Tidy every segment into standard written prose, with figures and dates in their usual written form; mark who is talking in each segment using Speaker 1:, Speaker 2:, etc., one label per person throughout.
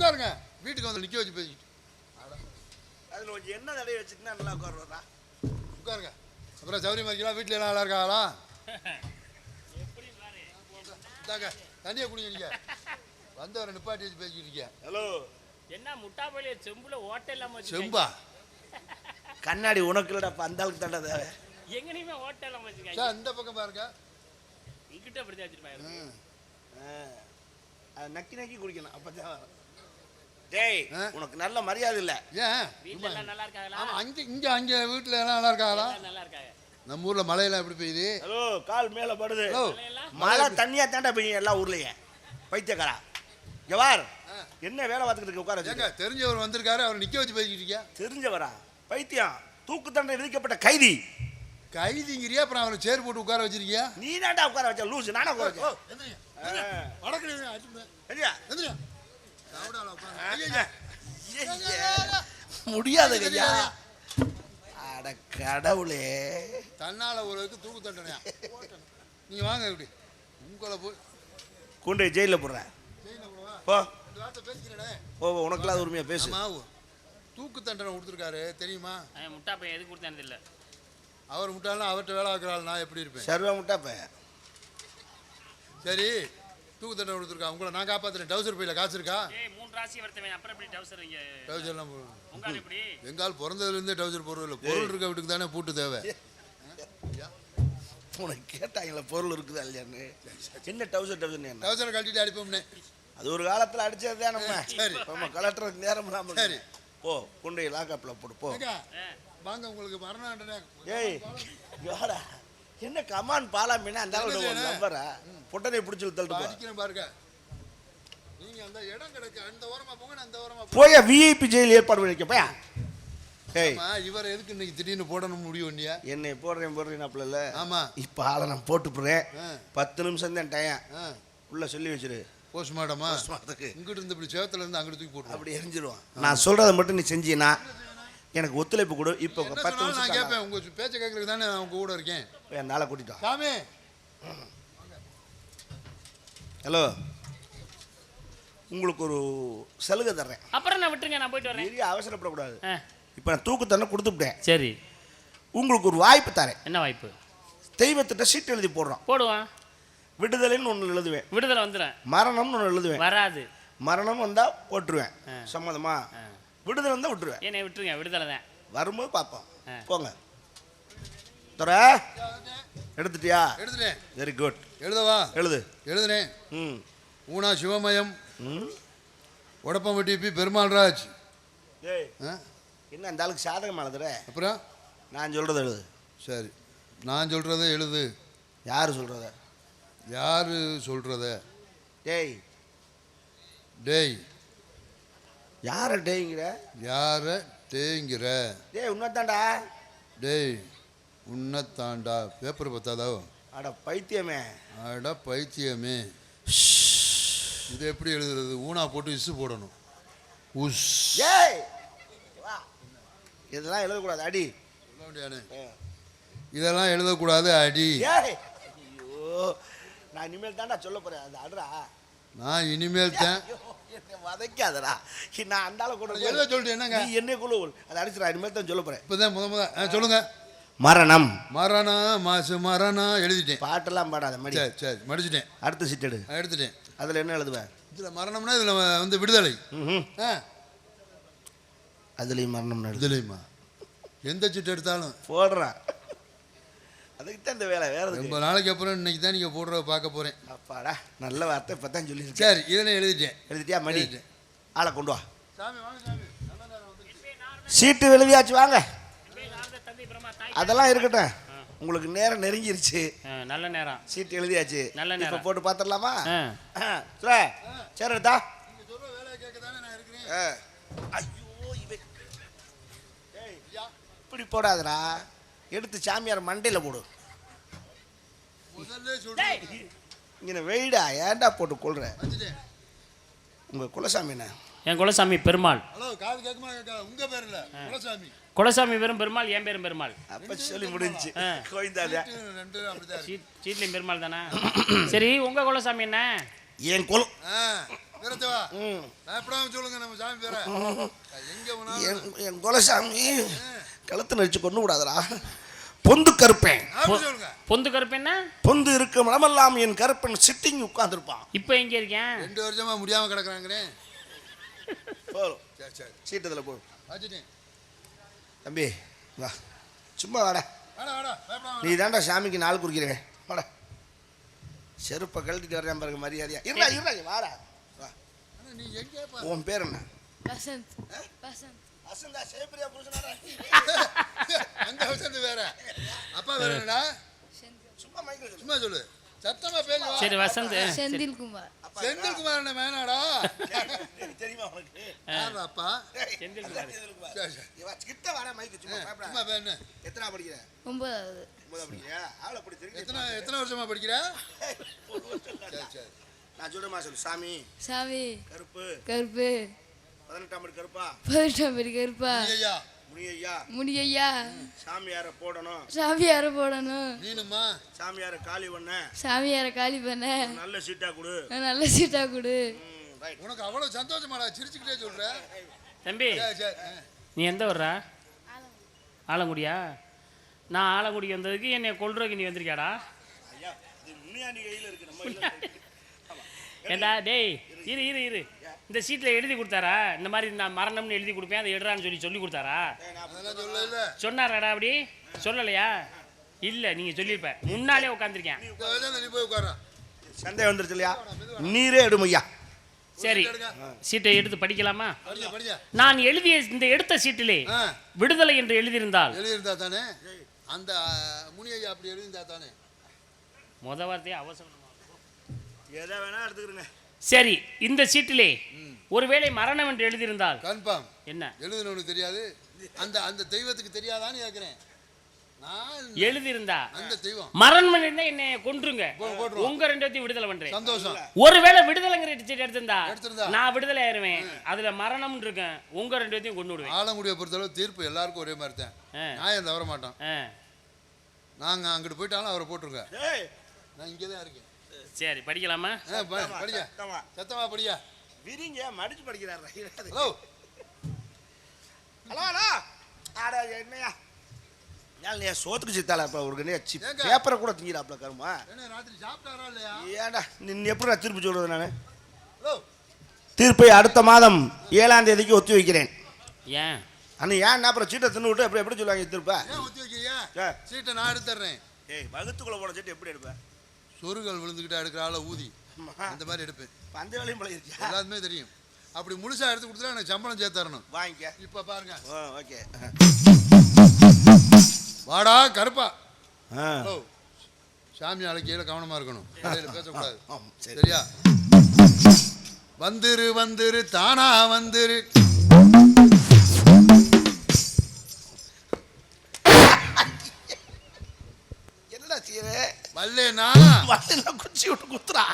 Speaker 1: உட்காருங்க. வீட்டுக்கு வந்து நிக்க வச்சு பேசிட்டு
Speaker 2: அதுல கொஞ்சம் என்ன தடவை வச்சுட்டுனா நல்லா உட்காருவா.
Speaker 1: உட்காருங்க. அப்புறம் சௌரியமா இருக்கீங்களா? வீட்டுல எல்லாம் நல்லா இருக்காங்களா? இந்தாங்க தண்ணியை குடிங்க. நீங்க வந்தவரை நிப்பாட்டி வச்சு பேசிக்கிட்டு இருக்கீங்க.
Speaker 2: ஹலோ,
Speaker 3: என்ன முட்டா போல செம்புல ஓட்டை இல்லாம
Speaker 1: செம்பா
Speaker 2: கண்ணாடி உனக்கு இல்லடா, அந்த அளவுக்கு தண்டை தேவை.
Speaker 3: எங்கனையுமே ஓட்டை இல்லாம வச்சிருக்காங்க.
Speaker 1: சார் இந்த பக்கம் பாருங்க.
Speaker 3: இங்கிட்ட அப்படி வச்சிருப்பாங்க.
Speaker 2: அது நக்கி நக்கி குடிக்கணும் அப்பதான். டேய், உனக்கு நல்ல மரியாதை இல்ல.
Speaker 1: ஏன்
Speaker 3: வீட்ல எல்லாம் நல்லா இருக்காங்களா?
Speaker 1: ஆமா, அங்க வீட்டுல எல்லாம் நல்லா இருக்காங்களா?
Speaker 3: நல்லா இருக்காங்க.
Speaker 1: நம்ம ஊர்ல மழையெல்லாம் எப்படி பெய்யுது?
Speaker 2: ஹலோ, கால் மேல படுது.
Speaker 1: ஹலோ,
Speaker 2: மழை தண்ணியா தாண்டா பெய்யும் எல்லா ஊர்லயும். பைத்தியக்காரா, ஜவார் என்ன வேலை பார்த்துக்கிட்டு இருக்க? உட்கார
Speaker 1: ஏங்க தெரிஞ்சவர் வந்திருக்காரு, அவர் நிக்க வச்சு பேசிக்கிட்டு இருக்கியா?
Speaker 2: தெரிஞ்சவரா? பைத்தியம், தூக்கு தண்டனை விதிக்கப்பட்ட கைதி.
Speaker 1: கைதிங்கிறியா? அப்புறம் அவரை சேர் போட்டு உட்கார வச்சிருக்கியா?
Speaker 2: நீ தாண்டா உட்கார வச்ச லூசு. நானா உட்கார வச்சேன்? முடியாது ஐயா. அட கடவுளே,
Speaker 1: தன்னால ஒருவருக்கு தூக்கு தண்டனையா? நீங்க வாங்க. இப்படி உங்களை போய்
Speaker 2: கொண்டு ஜெயில போடுறேன். போ ஓ, உனக்குலாம் உரிமையா பேசு.
Speaker 1: தூக்கு தண்டனை கொடுத்துருக்காரு தெரியுமா?
Speaker 3: முட்டா பையன் எதுக்கு கொடுத்தானது இல்ல.
Speaker 1: அவர் முட்டாள்னா அவர்கிட்ட வேலை ஆக்குறாள், நான் எப்படி இருப்பேன்?
Speaker 2: சர்வ முட்டா பையன்.
Speaker 1: சரி, தூக்கு தண்டனை கொடுத்துருக்கா. உங்களை நான் காப்பாத்துறேன். டவுசர் பையில காசு இருக்கா?
Speaker 3: மூணு ராசி வர்த்தவன் அப்புறம் எப்படி டவுசர்? இங்க
Speaker 1: டவுசர் எல்லாம்
Speaker 3: உங்க எப்படி?
Speaker 1: எங்கால் பிறந்ததுல இருந்தே டவுசர் போடுறது இல்லை. பொருள் இருக்க வீட்டுக்கு தானே பூட்டு தேவை.
Speaker 2: உனக்கு கேட்டாங்களா பொருள் இருக்குதா இல்லையான்னு? என்ன டவுசர் டவுசர்
Speaker 1: டவுசரை கழட்டிட்டு அடிப்போம்னே.
Speaker 2: அது ஒரு காலத்துல அடிச்சது தான் நம்ம.
Speaker 1: சரி,
Speaker 2: நம்ம கலெக்டருக்கு நேரம் இல்லாம.
Speaker 1: சரி,
Speaker 2: போ, கொண்டு போய் லாக்அப்ல போடு. போ
Speaker 1: வாங்க. உங்களுக்கு மரண தண்டனை.
Speaker 2: ஏய் யாரா என்ன கமான் பாலாமீனா அந்த நம்பரா பொட்டனை பிடிச்சி தள்ளிட்டு
Speaker 1: அடிக்கிறேன் பாருங்க. நீங்க அந்த இடம் கிடக்கு, அந்த ஓரமா போங்க. அந்த ஓரமா
Speaker 2: போய் விஐபி ஜெயில் ஏற்பாடு பண்ணி வைக்க. போயா. ஏய்,
Speaker 1: இவர் எதுக்கு இன்னைக்கு திடீர்னு போடணும் முடிவு பண்ணியா?
Speaker 2: என்னை போடுறேன் அப்பல.
Speaker 1: ஆமா,
Speaker 2: இப்ப ஆளை நான் போட்டு போடுறேன். 10 நிமிஷம் தான் டைம். உள்ள சொல்லி வச்சிரு.
Speaker 1: போஸ்ட்மார்ட்டமா? இங்கிட்டு இருந்து இப்படி சேவத்துல இருந்து அங்கிட்டு தூக்கி போட்டு
Speaker 2: அப்படி எரிஞ்சிருவான். நான் சொல்றதை மட்டும் நீ செஞ்சீனா எனக்கு ஒத்துழைப்பு கொடு. இப்போ 10 நிமிஷம்
Speaker 1: நான் கேட்பேன். உங்க பேச்ச கேட்கறதுக்கு தானே நான் உங்க கூட இருக்கேன்.
Speaker 2: என் நாளை கூட்டிட்டோம்.
Speaker 1: சாமி,
Speaker 2: ஹலோ, உங்களுக்கு ஒரு சலுகை தர்றேன்.
Speaker 3: அப்புறம் நான் விட்டுருங்க, நான் போயிட்டு வரேன்.
Speaker 2: பெரிய அவசரப்படக்கூடாது. இப்போ நான் தூக்கு தண்டனை கொடுத்துட்டேன்.
Speaker 3: சரி,
Speaker 2: உங்களுக்கு ஒரு வாய்ப்பு தரேன்.
Speaker 3: என்ன வாய்ப்பு?
Speaker 2: தெய்வத்திட்ட சீட் எழுதி போடுறோம்.
Speaker 3: போடுவான்.
Speaker 2: விடுதலைன்னு ஒன்று எழுதுவேன்.
Speaker 3: விடுதலை வந்துடும்.
Speaker 2: மரணம்னு ஒன்று எழுதுவேன்.
Speaker 3: வராது.
Speaker 2: மரணம் வந்தா போட்டுருவேன். சம்மதமா? விடுதலை வந்தா விட்டுருவேன்.
Speaker 3: என்னை விட்டுருங்க, விடுதலை தான்.
Speaker 2: வரும்போது பார்ப்போம். போங்க. தர எடுத்துட்டியா?
Speaker 1: எடுத்துட்டேன்.
Speaker 2: Very good.
Speaker 1: எழுதவா?
Speaker 2: எழுது.
Speaker 1: எழுதுனேன். ஊனா சிவமயம், உடப்பம்பட்டி பி பெருமாள்ராஜ்.
Speaker 2: ஏய், என்ன அந்த ஆளுக்கு சாதகம் எழுதுற?
Speaker 1: அப்புறம்
Speaker 2: நான் சொல்றத எழுது.
Speaker 1: சரி, நான் சொல்றத எழுது.
Speaker 2: யாரு சொல்றத?
Speaker 1: யாரு சொல்றத?
Speaker 2: டேய்
Speaker 1: டேய்.
Speaker 2: யார டேய்ங்கிற?
Speaker 1: யார டேய்ங்கிற?
Speaker 2: டேய் உன்னதாண்டா.
Speaker 1: டேய் உன்னதாண்டா. பேப்பர் பத்தாதோ?
Speaker 2: அட பைத்தியமே.
Speaker 1: அட பைத்தியமே. இது எப்படி எழுதுறது? ஊனா போட்டு இசு போடணும். உஸ்.
Speaker 2: ஏய் வா, இதெல்லாம் எழுதக்கூடாது. அடி.
Speaker 1: இதெல்லாம் எழுதக்கூடாது. அடி.
Speaker 2: ஏய் ஐயோ, நான் இனிமேல் தான்டா சொல்ல போறேன். அது அடுறா.
Speaker 1: நான் இனிமேல் தான்.
Speaker 2: என்ன வதைக்காதடா. நான் அந்தால கூட
Speaker 1: எழுத சொல்லிட்டு என்னங்க?
Speaker 2: நீ என்ன குழு அதை அடிச்சுடா. இனிமேல் தான் சொல்ல போறேன்.
Speaker 1: இப்பதான் முத சொல்லுங்க.
Speaker 2: மரணம்.
Speaker 1: மரணம் மாசு மரணம் எழுதிட்டேன்.
Speaker 2: பாட்டெல்லாம் பாடாத மடி.
Speaker 1: சரி சரி, மடிச்சிட்டேன்.
Speaker 2: அடுத்த சீட் எடு.
Speaker 1: எடுத்துட்டேன்.
Speaker 2: அதில் என்ன எழுதுவேன்?
Speaker 1: இதில் மரணம்னா இதில் வந்து விடுதலை.
Speaker 2: அதுலேயும் மரணம்
Speaker 1: விடுதலைமா? எந்த சீட்டு எடுத்தாலும்
Speaker 2: போடுறான். அதுக்கு தான் இந்த வேலை. வேற
Speaker 1: ரொம்ப நாளைக்கு அப்புறம் இன்னைக்கு தான் நீங்கள் போடுறத பார்க்க போகிறேன்.
Speaker 2: அப்பாடா, நல்ல வார்த்தை இப்போ தான் சொல்லியிருக்கேன்.
Speaker 1: சரி, இதெல்லாம் எழுதிட்டேன்.
Speaker 2: எழுதிட்டியா? மடி. ஆளை கொண்டு வா.
Speaker 1: சாமி வாங்க சாமி.
Speaker 2: சீட்டு எழுதியாச்சு, வாங்க. அதெல்லாம் இருக்கட்டும், உங்களுக்கு நேரம் நெருங்கிருச்சு.
Speaker 3: நல்ல நேரம்.
Speaker 2: சீட்டு எழுதியாச்சு. நல்ல நேரம். இப்போ போட்டு பார்த்துடலாமா? சரி எடுத்தா. ஐயோ, இப்படி போடாதடா. எடுத்து சாமியார் மண்டையில் போடு. இங்கே வெயிடா, ஏன்டா போட்டு கொள்ற? உங்கள் குலசாமி என்ன?
Speaker 3: என் குலசாமி பெருமாள்.
Speaker 1: ஹலோ, காது கேட்குமா? உங்க பேர் இல்ல, குலசாமி.
Speaker 3: குலசாமி பேரும் பெருமாள், என் பேரும் பெருமாள்.
Speaker 2: அப்ப சொல்லி முடிஞ்சு.
Speaker 3: சீட்லையும் பெருமாள் தானே. சரி, உங்க குலசாமி என்ன?
Speaker 2: என் குலம்
Speaker 1: வீரத்தேவா
Speaker 2: ம்.
Speaker 1: பயப்படாம சொல்லுங்க நம்ம சாமி பேர எங்க போனாலும்
Speaker 2: என் குலசாமி கழுத்து நடிச்சு கொண்டு விடாதடா. பொந்து கருப்பேன்.
Speaker 1: அப்படி சொல்லுங்க.
Speaker 3: பொந்து கருப்பேன்னா
Speaker 2: பொந்து இருக்கும் இடமெல்லாம் என் கருப்பன் சிட்டிங் உட்கார்ந்துருப்பான்.
Speaker 3: இப்போ எங்க இருக்கேன்?
Speaker 1: 2 வருஷமா முடியாம கிடக்குறாங்கறே.
Speaker 2: போதும்.
Speaker 1: சரி சரி
Speaker 2: சீட்டு இதில் போடும்.
Speaker 1: வச்சிட்டேன்.
Speaker 2: தம்பி வா, சும்மா வாடா.
Speaker 1: வாடா வாடா பயப்படாம
Speaker 2: நீ தாண்டா சாமிக்கு நாள் குறிக்கிறேன். வாடா, செருப்பை கழட்டிட்டு வர்றேன் பாருங்க மரியாதையா. இருடா இருடா வாடா வா.
Speaker 1: அண்ணா, நீ எங்க பா
Speaker 2: உன் பேர் என்ன?
Speaker 4: வசந்த் வசந்த்
Speaker 2: அசந்தா சேப்பிரியா புருஷனாடா.
Speaker 1: அந்த வசந்து வேற அப்பா வேற என்னடா
Speaker 2: சும்மா மைக்கில் சொல்லு.
Speaker 1: சும்மா சொல்லு சத்தமா பேசு
Speaker 3: சரி வசந்த்.
Speaker 4: செந்தில்குமார்
Speaker 1: செந்தில்குமார் என்ன மேனாடா
Speaker 2: தெரியுமா உனக்கு?
Speaker 1: யாரா அப்பா
Speaker 3: செந்தில்குமார்.
Speaker 1: சரி சரி
Speaker 2: இவா, கிட்ட வாடா மைக்கு. சும்மா
Speaker 1: சும்மா
Speaker 2: பயப்படாத.
Speaker 1: பேரு
Speaker 2: எத்தனை படிக்கிற?
Speaker 4: 9வது
Speaker 2: 9 படிக்கிறியா? ஆளை அப்படி தெரியுது.
Speaker 1: எத்தனை வருஷமா படிக்கிற சரி சரி
Speaker 2: நான் சொல்றேமா சொல்லு. சாமி
Speaker 4: சாமி
Speaker 2: கருப்பு
Speaker 4: கருப்பு
Speaker 2: 18ஆம் படி கருப்பா
Speaker 4: 18ஆம் படி கருப்பா
Speaker 1: ஐயா
Speaker 2: முனியையா
Speaker 4: முடியா
Speaker 2: சாமியார போடணும்.
Speaker 4: சாமியார போடணும்
Speaker 1: நீனுமா
Speaker 2: சாமியார காலி பண்ண
Speaker 4: சாமியார காலி பண்ண
Speaker 2: நல்ல சீட்டா கொடு.
Speaker 4: நல்ல சீட்டா கொடு.
Speaker 2: ரைட்.
Speaker 1: உனக்கு அவ்வளவு சந்தோஷமாடா சிரிச்சுக்கிட்டே சொல்ற
Speaker 3: தம்பி
Speaker 1: சரி சரி
Speaker 3: நீ எந்த ஊர்ரா? ஆலங்குடியா? நான் ஆலங்குடி வந்ததுக்கு என்னை கொல்றதுக்கு நீ வந்திருக்கியாடா?
Speaker 2: ஐயா இது முனியாண்டி கையில இருக்கு. நம்ம கையில இருக்கு.
Speaker 3: ஏண்டா டேய் இரு இரு இரு இந்த சீட்டில் எழுதி கொடுத்தாரா? இந்த மாதிரி நான் மரணம்னு எழுதி கொடுப்பேன் அதை எடுறான்னு சொல்லி கொடுத்தாரா?
Speaker 1: அதெல்லாம் சொல்ல இல்ல
Speaker 3: சொன்னாராடா அப்படி? சொல்லலையா? இல்லை நீங்கள் சொல்லியிருப்ப. முன்னாலே உட்காந்துருக்கேன்.
Speaker 1: இந்த வயசுல நீ போய் உட்கார
Speaker 2: சந்தேகம் வந்துருச்சு இல்லையா? நீரே எடுமையா.
Speaker 3: சரி சீட்டை எடுத்து படிக்கலாமா?
Speaker 1: படிங்க படிங்க
Speaker 3: நான் எழுதிய இந்த எடுத்த சீட்டிலே விடுதலை என்று எழுதியிருந்தால்
Speaker 1: எழுதியிருந்தா தானே அந்த முனியையா அப்படி எழுதியிருந்தா தானே
Speaker 3: முத வார்த்தையே அவசரம்.
Speaker 2: எதை வேணா எடுத்துக்கிறேங்க.
Speaker 3: சரி இந்த சீட்டிலே ஒருவேளை மரணம் என்று எழுதியிருந்தால்
Speaker 1: கன்ஃபார்ம்
Speaker 3: என்ன
Speaker 1: எழுதுனவனுக்கு தெரியாது அந்த அந்த தெய்வத்துக்கு தெரியாதான்னு கேட்கிறேன் நான்
Speaker 3: எழுதியிருந்தா
Speaker 1: அந்த தெய்வம்
Speaker 3: மரணம் இருந்தா என்னை கொன்றுங்க,
Speaker 1: போட்டுருவோம்.
Speaker 3: உங்க ரெண்டு விடுதலை பண்றேன்.
Speaker 1: சந்தோஷம்
Speaker 3: ஒருவேளை விடுதலைங்கிற சீட் எடுத்திருந்தா
Speaker 1: எடுத்திருந்தா
Speaker 3: நான் விடுதலை ஆயிருவேன். அதுல மரணம் இருக்கேன், உங்க ரெண்டு பேத்தையும் கொண்டு விடுவேன்.
Speaker 1: ஆலங்குடியை பொறுத்தளவு தீர்ப்பு எல்லாருக்கும் ஒரே மாதிரி தான். நியாயம் தவற மாட்டோம். நாங்க அங்கிட்டு போயிட்டாலும் அவரை போட்டுருங்க. நான் இங்கே தான் இருக்கேன்.
Speaker 3: சரி படிக்கலாமா?
Speaker 1: படிக்க சத்தமா படியா
Speaker 2: விரிங்க மடிச்சு படிக்கிறாரு.
Speaker 1: ஹலோ
Speaker 2: ஹலோ ஹலோ ஆடா என்னையா நீ சோத்துக்கு சித்தால இப்போ ஒரு
Speaker 1: ஏங்க?
Speaker 2: பேப்பரை கூட திங்கிறாப்ல கருமா.
Speaker 1: என்ன ராத்திரி சாப்பிட்டாரா இல்லையா?
Speaker 2: ஏடா நீ எப்படி நான் திருப்பி சொல்றது? நான்
Speaker 1: ஹலோ
Speaker 2: தீர்ப்பை அடுத்த மாதம் 7ஆம் தேதிக்கு ஒத்தி வைக்கிறேன்.
Speaker 3: ஏன்
Speaker 2: அண்ணா ஏன் அப்புறம் சீட்டை தின்னு விட்டு எப்படி எப்படி சொல்லுவாங்க தீர்ப்பா?
Speaker 1: ஏன் ஒத்தி வைக்கிறியா? சீட்டை நான் எடுத்துறேன்.
Speaker 2: ஏய் வகுத்துக்குள்ள போன சீட்டை எப்படி எடுப்பேன்?
Speaker 1: சொருகள் விழுந்துக்கிட்டு எடுக்கிற ஆளை ஊதி அந்த மாதிரி எடுப்பேன்.
Speaker 2: அந்த வேலையும் பழகிருக்கியா?
Speaker 1: எல்லாத்துமே தெரியும். அப்படி முழுசா எடுத்து கொடுத்தா எனக்கு சம்பளம் சேர்த்தரணும்.
Speaker 2: வாங்கிக்க.
Speaker 1: இப்ப பாருங்க.
Speaker 2: ஓகே
Speaker 1: வாடா கருப்பா.
Speaker 2: ஆ
Speaker 1: ஹலோ சாமி அழைக்கையில கவனமா இருக்கணும். கடையில பேசக்கூடாது.
Speaker 2: சரி.
Speaker 1: சரியா? வந்துரு வந்துரு தானா வந்துரு.
Speaker 2: என்னடா செய்யவே
Speaker 1: வல்லேனா
Speaker 2: வல்ல குச்சி விட்டு குத்துறா.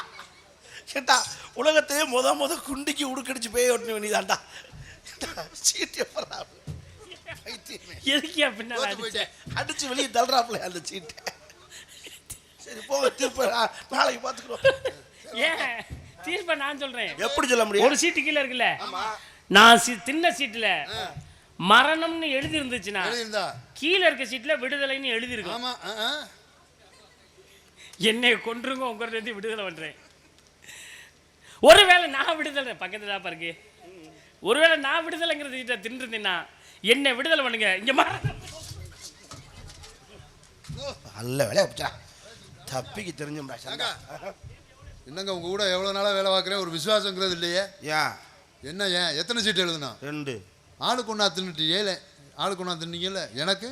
Speaker 2: கேட்டா உலகத்தையே முத குண்டிக்கு உடுக்கடிச்சு போய் ஓட்டு வேண்டியதாண்டா. சீட்டு எப்படா
Speaker 3: எதுக்கியா பின்னால
Speaker 1: தோத்து போயிட்டேன்.
Speaker 2: அடிச்சு வெளியே தள்ளுறாப்புல அந்த சீட்டை. சரி போக தீர்ப்பு நாளைக்கு பார்த்துக்கிறோம்.
Speaker 3: ஏன் தீர்ப்பை நான் சொல்றேன்.
Speaker 2: எப்படி சொல்ல முடியும்?
Speaker 3: ஒரு சீட்டு கீழே இருக்குல்ல, நான் தின்ன சீட்டுல மரணம்னு எழுதி இருந்துச்சுன்னா
Speaker 1: எழுதிருந்தா
Speaker 3: கீழே இருக்க சீட்ல விடுதலைன்னு எழுதி இருக்கும்.
Speaker 1: ஆமா
Speaker 3: என்னை கொன்றுங்க, உங்க ரெண்டு விடுதலை பண்றேன். ஒருவேளை நான் விடுதலை பக்கத்துல தான் இருக்கு. ஒருவேளை நான் விடுதலைங்கிற சீட்டை தின்றுந்தேன்னா என்னை விடுதலை பண்ணுங்க. இங்க
Speaker 2: நல்ல வேலையா போச்சா தப்பிக்கு தெரிஞ்சோம்டா.
Speaker 1: என்னங்க உங்க கூட எவ்வளவு நாளா வேலை பார்க்குறேன், ஒரு விசுவாசங்கிறது இல்லையே.
Speaker 2: ஏன்
Speaker 1: என்ன ஏன் எத்தனை சீட்டு எழுதுனா?
Speaker 2: 2.
Speaker 1: ஆளுக்கு ஒன்றா தின்னுட்டு ஏழை ஆளுக்கு ஒன்றா தின்னீங்கல்ல. எனக்கு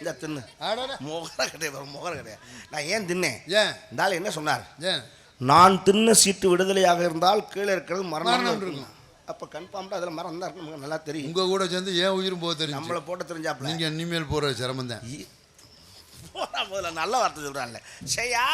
Speaker 2: இந்த தின்னு
Speaker 1: ஆடாடா
Speaker 2: முகர கிடையாது முகர கிடையாது. நான் ஏன் தின்னேன்?
Speaker 1: ஏன்
Speaker 2: இருந்தாலும் என்ன சொன்னார்?
Speaker 1: ஏன்
Speaker 2: நான் தின்ன சீட்டு விடுதலையாக இருந்தால் கீழே இருக்கிறது மரணம்
Speaker 1: மரணம்
Speaker 2: இருக்கும். அப்போ கன்ஃபார்ம்டா அதில் மரணம் தான் இருக்கும். நல்லா தெரியும்.
Speaker 1: உங்க கூட சேர்ந்து ஏன் உயிரும் போக தெரியும்.
Speaker 2: நம்மளை போட்ட தெரிஞ்சாப்ல
Speaker 1: நீங்க இனிமேல் போற சிரமம் தான்.
Speaker 2: போறா முதல்ல நல்ல வார்த்தை சொல்றான்ல. செய்யா